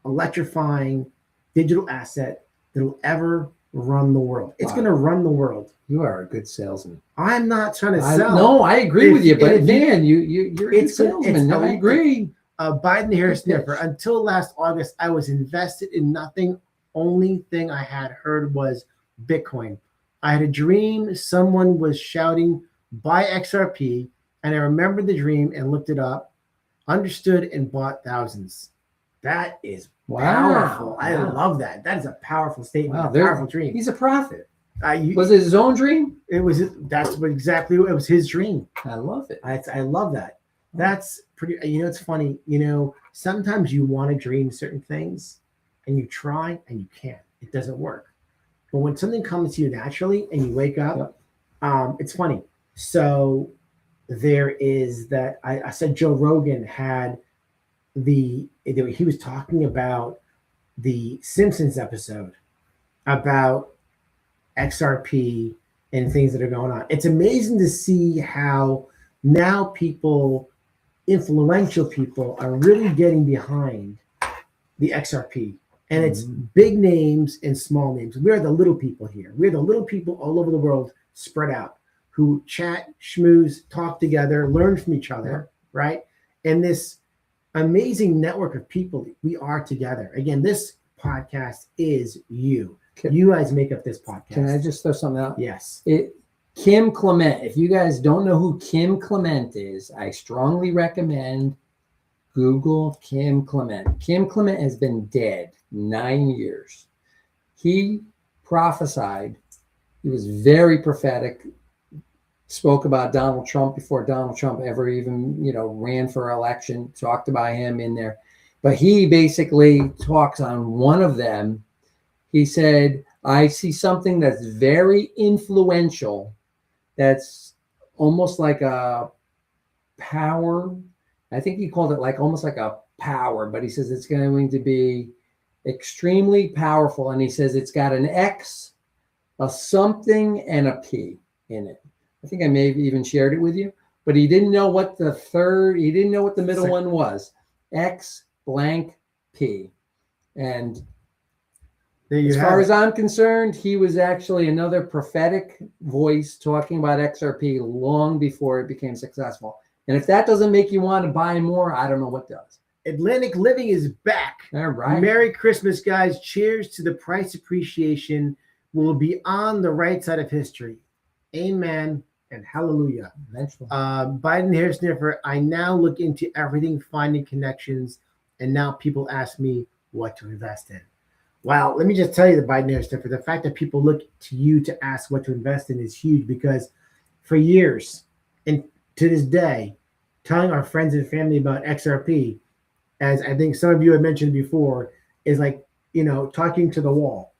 electrifying digital asset that will ever run the world. It's going to run the world. You are a good salesman. I'm not trying to sell. No, I agree with you, but man, you're a good salesman. No, I agree. Biden the hair sniffer. Until last August, I was invested in nothing. Only thing I had heard was Bitcoin. I had a dream. Someone was shouting, buy XRP. And I remembered the dream and looked it up, understood, and bought thousands. That is powerful. I love that. That is a powerful statement. A powerful dream. He's a prophet. Was it his own dream? That's exactly what it was. His dream. I love it. I love that. That's pretty. It's funny. Sometimes you want to dream certain things, and you try and you can't. It doesn't work. But when something comes to you naturally and you wake up, it's funny. So there is that. I said Joe Rogan had he was talking about the Simpsons episode about XRP and things that are going on. It's amazing to see how now influential people are really getting behind the XRP. And it's big names and small names. We're the little people here. We're the little people all over the world spread out who chat, schmooze, talk together, learn from each other, right? And this amazing network of people, we are together. Again, this podcast is you. You guys make up this podcast. Can I just throw something out? Yes. Kim Clement. If you guys don't know who Kim Clement is, I strongly recommend Google Kim Clement. Kim Clement has been dead 9 years. He prophesied. He was very prophetic spoke about Donald Trump before Donald Trump ever even, ran for election, talked about him in there. But he basically talks on one of them. He said, I see something that's very influential, that's almost like a power. I think he called it like almost like a power, but he says it's going to be extremely powerful. And he says it's got an X, a something, and a P in it. I think I may have even shared it with you, but he didn't know what the middle one was. X blank P. And as far as I'm concerned, he was actually another prophetic voice talking about XRP long before it became successful. And if that doesn't make you want to buy more, I don't know what does. Atlantic Living is back. All right. Merry Christmas, guys. Cheers to the price appreciation. We'll be on the right side of history. Amen and hallelujah. Biden hair sniffer. I now look into everything, finding connections, and now people ask me what to invest in. Wow, let me just tell you, the Biden hair sniffer, the fact that people look to you to ask what to invest in is huge, because for years and to this day, telling our friends and family about XRP, as I think some of you have mentioned before, is like, talking to the wall.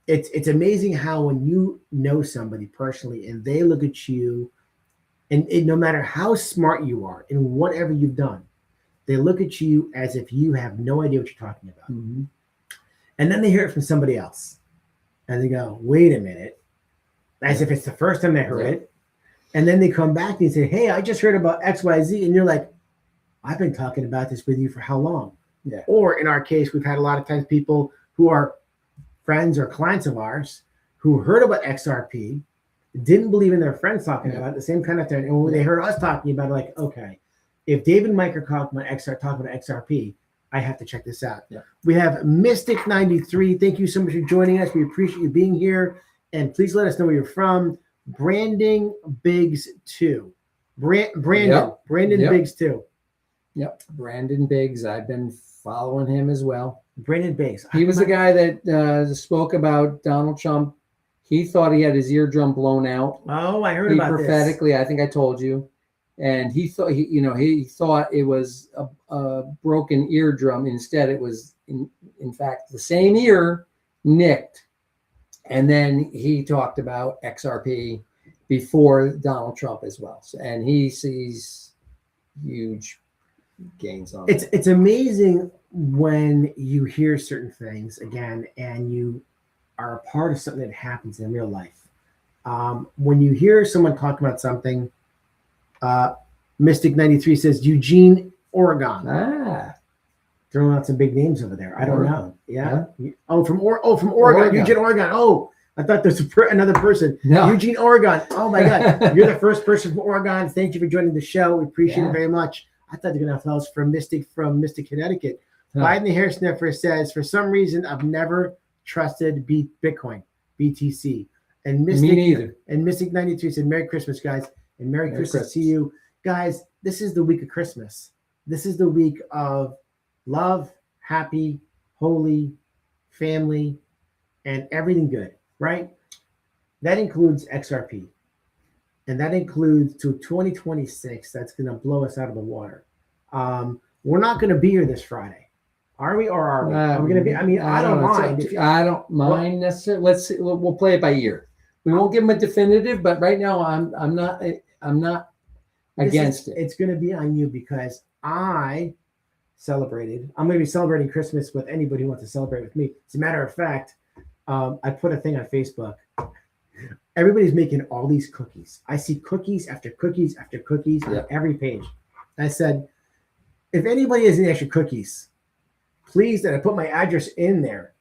It's amazing how when you know somebody personally and they look at you, and no matter how smart you are in whatever you've done, they look at you as if you have no idea what you're talking about. Mm-hmm. And then they hear it from somebody else. And they go, wait a minute. As if it's the first time they heard it. And then they come back and say, hey, I just heard about XYZ. And you're like, I've been talking about this with you for how long? Yeah. Or in our case, we've had a lot of times people who are friends or clients of ours who heard about XRP, didn't believe in their friends talking about it, the same kind of thing. And when they heard us talking about it, like, okay, if David and Mike are talking about XRP, I have to check this out. Yeah. We have Mystic 93. Thank you so much for joining us. We appreciate you being here. And please let us know where you're from. Branding Biggs 2. Brandon Biggs 2. Yep. Brandon Biggs. I've been following him as well. Brandon Biggs. He was the guy that spoke about Donald Trump. He thought he had his eardrum blown out. Oh, I heard about prophetically, this. I think I told you. And he thought he thought it was a broken eardrum. Instead, it was in fact the same ear nicked. And then he talked about XRP before Donald Trump as well. And he sees huge gains on it. It's amazing when you hear certain things again, and you are a part of something that happens in real life. When you hear someone talk about something, Mystic 93 says Eugene, Oregon. Throwing out some big names over there. I don't know. Yeah. Oh, from Oregon. Eugene, Oregon. Oh, I thought there's another person. No. Eugene, Oregon. Oh my God. You're the first person from Oregon. Thank you for joining the show. We appreciate it very much. I thought they were going to tell us from Mystic, Connecticut. Biden the hair sniffer says, for some reason, I've never trusted Bitcoin, BTC. And Mystic, me neither. And Mystic 93 said, Merry Christmas, guys. And Merry Christmas to you. Guys, this is the week of Christmas. This is the week of love, happy, holy, family, and everything good, right? That includes XRP. And that includes to 2026. That's going to blow us out of the water. We're not going to be here this Friday. Are we, or are we? Are we going to be? I mean, I don't mind. I don't mind necessarily. Let's see. We'll play it by ear. We won't give them a definitive, but right now I'm not against it. It's going to be on you, because I celebrated. I'm going to be celebrating Christmas with anybody who wants to celebrate with me. As a matter of fact, I put a thing on Facebook. Everybody's making all these cookies. I see cookies after cookies after cookies on every page. I said, if anybody has any extra cookies, please, that I put my address in there.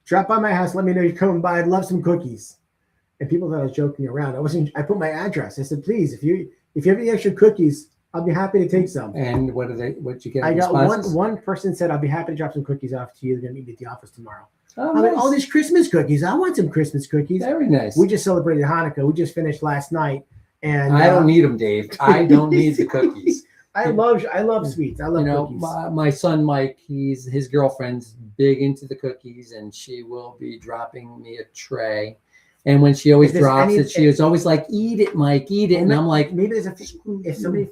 Drop by my house. Let me know you're coming by. I'd love some cookies. And people thought I was joking around. I put my address. I said, please, if you have any extra cookies, I'll be happy to take some. And what'd you get? I got one person said, I'll be happy to drop some cookies off to you. They're going to meet me at the office tomorrow. Oh, nice. All these Christmas cookies. I want some Christmas cookies. Very nice. We just celebrated Hanukkah. We just finished last night. And I don't need them, Dave. I don't need the cookies. I love sweets. I love cookies. My son Mike, his girlfriend's big into the cookies, and she will be dropping me a tray. And when she always If there's drops any- it, she is always like, "Eat it, Mike, eat it." And I'm like, maybe there's if some of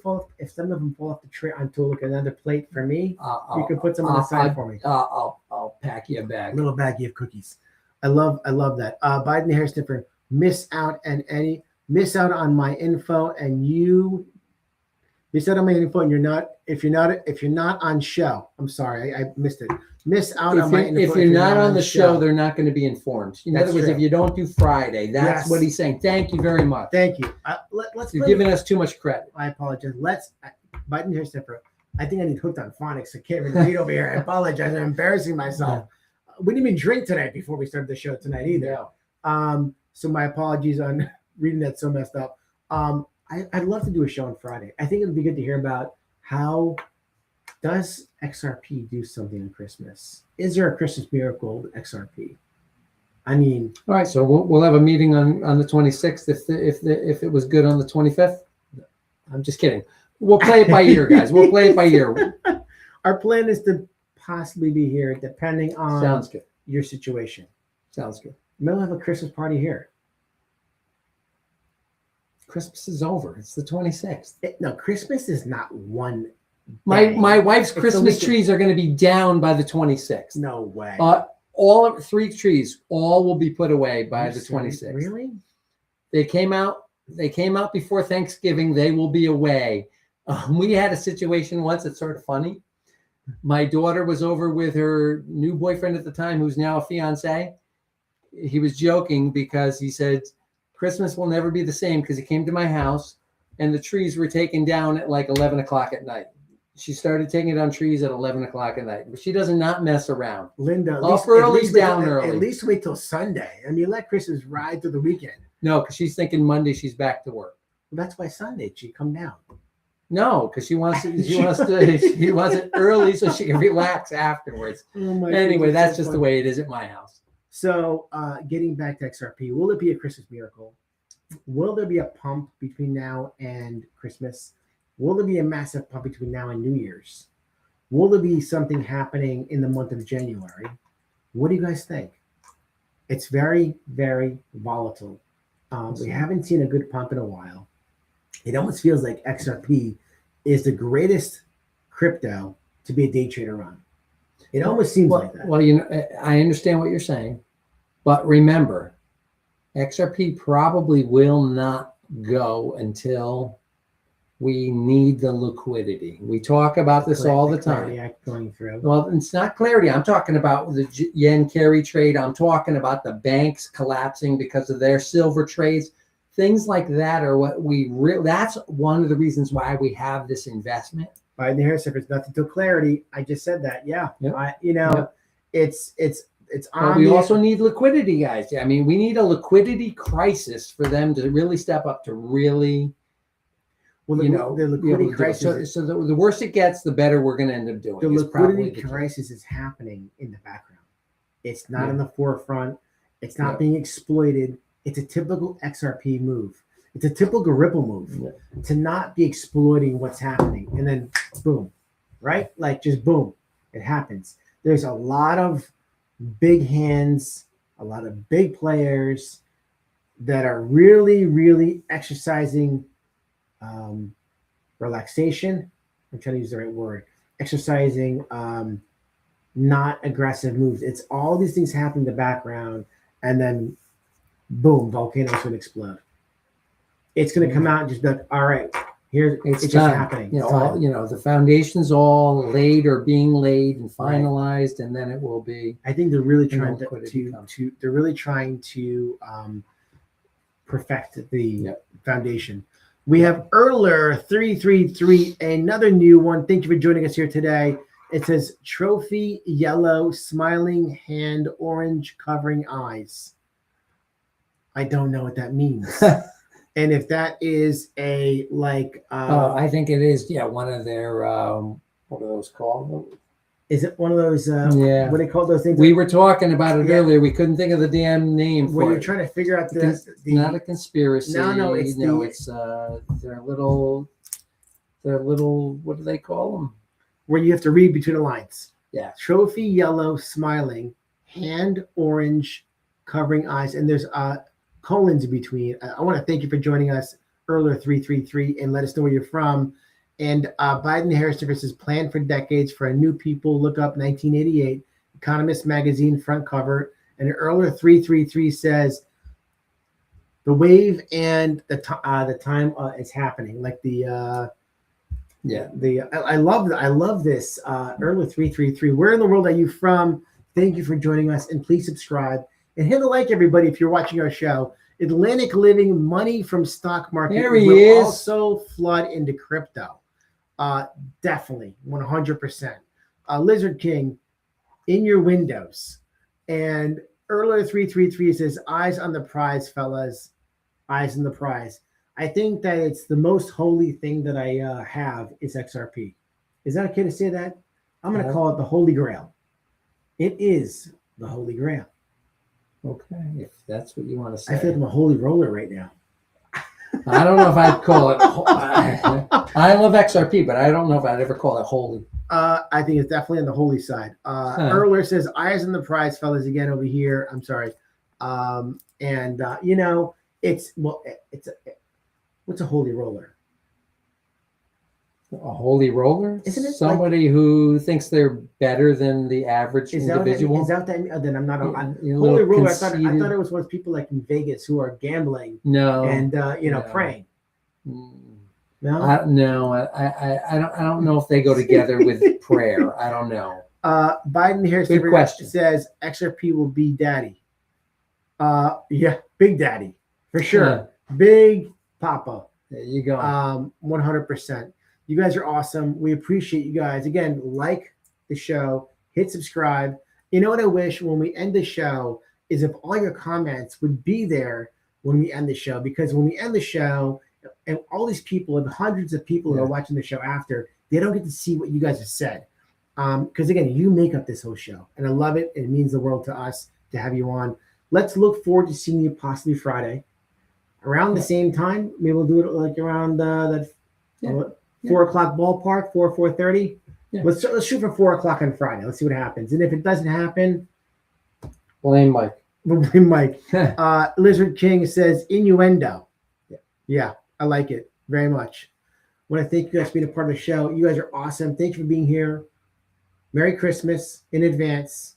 them fall off the tray onto like another plate for me, you can put some on the side for me. I'll pack you a A bag. little baggie of cookies. I love that. Biden hair sniffer, miss out on my info, and you miss out on my info, and you're not on show. I'm sorry, I missed it. Miss out on my info. If you're not on the show, they're not going to be informed. In other words, if you don't do Friday, that's what he's saying. Thank you very much. Thank you. Let's. You're giving us too much credit. I apologize. Biden hair sniffer. I think I need hooked on phonics. I can't even read over here. I apologize. I'm embarrassing myself. We didn't even drink tonight before we started the show tonight either. Yeah. So my apologies on reading that so messed up. I'd love to do a show on Friday. I think it'd be good to hear about how does XRP do something on Christmas? Is there a Christmas miracle with XRP? I mean, all right. So we'll have a meeting on the 26th if it was good on the 25th. I'm just kidding. We'll play it by ear, guys. We'll play it by ear. Our plan is to possibly be here, depending on Sounds good. your situation. Sounds good. Maybe we'll have a Christmas party here. Christmas is over. It's the 26th. No, Christmas is not one. My wife's It's Christmas trees are going to be down by the 26th. No way. All of 3 trees, all will be put away by the 26th. Really? They came out before Thanksgiving. They will be away. We had a situation once that's sort of funny. My daughter was over with her new boyfriend at the time, who's now a fiance. He was joking because he said, Christmas will never be the same, because he came to my house and the trees were taken down at like 11 o'clock at night. She started taking down trees at 11 o'clock at night, but she does not mess around. Linda, up early, down early. At least wait till Sunday. I mean, let Christmas ride through the weekend. No, because she's thinking Monday she's back to work. Well, that's why Sunday she come down. No, because she wants it early so she can relax afterwards. Anyway, that's just the way it is at my house. So getting back to XRP, will it be a Christmas miracle? Will there be a pump between now and Christmas? Will there be a massive pump between now and New Year's? Will there be something happening in the month of January? What do you guys think? It's very, very volatile. We haven't seen a good pump in a while. It almost feels like XRP is the greatest crypto to be a day trader on. It almost seems like that. Well, I understand what you're saying, but remember, XRP probably will not go until we need the liquidity. We talk about this all the time. Going through. Well, it's not clarity. I'm talking about the yen carry trade. I'm talking about the banks collapsing because of their silver trades. Things like that are what that's one of the reasons why we have this investment. By the hair surface, nothing till clarity. I just said that. Yeah. Yep. It's on. But we also need liquidity, guys. I mean, we need a liquidity crisis for them to really step up to really. Well, the liquidity crisis. So the worse it gets, the better we're going to end up doing. The liquidity crisis is happening in the background. It's not in the forefront. It's not being exploited. It's a typical XRP move. It's a typical Ripple move to not be exploiting what's happening. And then boom, right? Like just boom, it happens. There's a lot of big hands, a lot of big players that are really, really exercising relaxation. I'm trying to use the right word. Exercising not aggressive moves. It's all these things happen in the background, and then boom, volcano's going to explode. It's going to come out and just be like, all right, here it's just happening. The foundation's all laid or being laid and finalized, and then it will be. I think they're really trying to perfect the foundation. We have Erler 333, another new one. Thank you for joining us here today. It says trophy yellow, smiling hand, orange, covering eyes. I don't know what that means. And if that is a I think it is. Yeah, one of their what are those called? Is it one of those? What do they call those things? We were talking about it earlier. We couldn't think of the damn name. When you're trying to figure out not a conspiracy. No, it's their little. What do they call them? Where you have to read between the lines. Yeah. Trophy yellow, smiling, hand orange, covering eyes, and there's colons in between. I want to thank you for joining us earlier 333 and let us know where you're from. And Biden-Harris difference is planned for decades for a new people. Look up 1988 Economist magazine front cover. And earlier 333 says the wave and the time is happening. Like I love this. Earlier 333. Where in the world are you from? Thank you for joining us, and please subscribe and hit a like, everybody, if you're watching our show. Atlantic Living, money from stock market There he will is. also flood into crypto. Definitely, 100%. Lizard King, in your windows. And earlier 333 says, eyes on the prize, fellas. Eyes on the prize. I think that it's the most holy thing that I have is XRP. Is that okay to say that? I'm going to call it the Holy Grail. It is the Holy Grail. Okay, if that's what you want to say. I feel like I'm a holy roller right now. I don't know if I'd call it. I love XRP, but I don't know if I'd ever call it holy. I think it's definitely on the holy side. Earlier says, eyes on the prize, fellas, again over here. I'm sorry. What's a holy roller? A holy roller? Isn't it somebody who thinks they're better than the average individual? Is that then I'm not a You're holy roller. I conceited. thought it was ones people like in Vegas who are gambling No, and no. praying. No, I don't know if they go together with prayer. I don't know. Biden-Harris Good question. says XRP will be daddy. Yeah, big daddy for sure. Yeah. Big papa. There you go. 100%. You guys are awesome. We appreciate you guys. Again, like the show, hit subscribe. You know what I wish when we end the show is if all your comments would be there when we end the show, because when we end the show and all these people and hundreds of people who are watching the show after, they don't get to see what you guys have said. Because again, you make up this whole show and I love it. It means the world to us to have you on. Let's look forward to seeing you possibly Friday around the same time. Maybe we'll do it like around that 4 o'clock ballpark, 4:30. Yeah. Let's shoot for 4 o'clock on Friday. Let's see what happens. And if it doesn't happen, Blame Mike. we'll blame Mike. Lizard King says innuendo. Yeah, I like it very much. I want to thank you guys for being a part of the show. You guys are awesome. Thank you for being here. Merry Christmas in advance.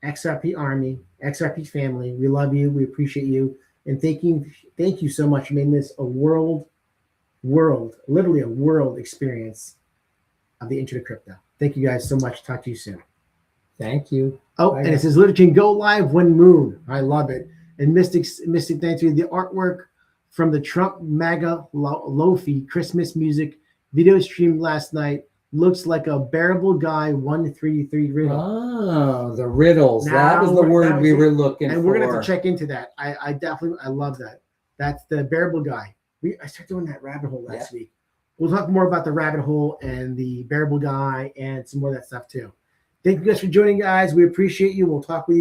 XRP Army, XRP family. We love you. We appreciate you. And thank you so much for making this a literally a world experience of the Intro to Crypto. Thank you guys so much. Talk to you soon. Thank you. Oh, and it says Lizard King, go live when moon. I love it. And Mystic, thank you. The artwork from the Trump MAGA Lofi Christmas music video stream last night looks like a bearable guy 133 riddle. Oh, the riddles. That was the word we were looking for. And we're gonna have to check into that. I love that. That's the bearable guy. I started doing that rabbit hole last week. We'll talk more about the rabbit hole and the bearable guy and some more of that stuff too. Thank you guys for joining, guys. We appreciate you. We'll talk with you